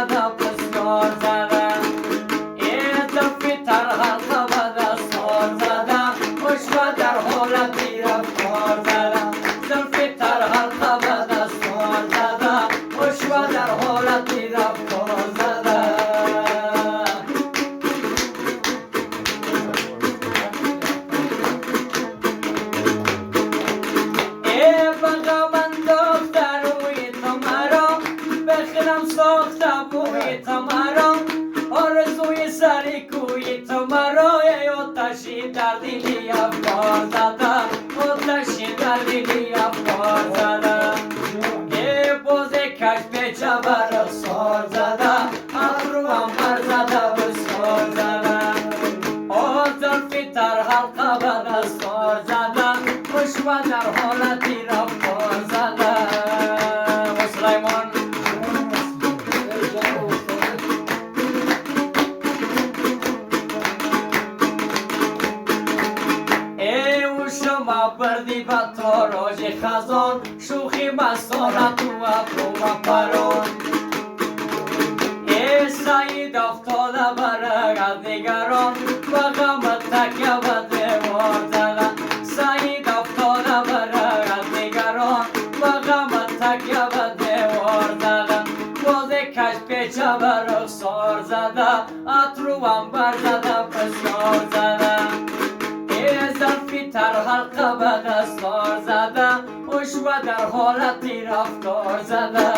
زده بسیار زده زلفی تر حلقه به دستار زده عشق در حالتی رفتار زده زلفی تر حلقه به دستار زده عشق در حالتی رفتار زده ساخته بوی تو مرا آرزوی سری کوی تو مرا ای آتشی در دلی افکار زده آتشی در دلی افکار زده ای باز کش پیچه بر رخسار زده ابروام بر زده بسیار زده زلفی تر حلقه به دستار زده عشق در حالتی رفتار زده مسلمان شما بردی با تاراج خزان شوخی مسارت تو ابرو و پران ای سعید افتاده برگ از دیگران و غمت تکیه به دیوار زده سعید افتاده برگ از دیگران و غمت تکیه به دیوار زده باز کش پیچه به رخسار زده اتروام بر زده بسیار زده زلفی تر حلقه به دستار زده عشق در حالتی رفتار زده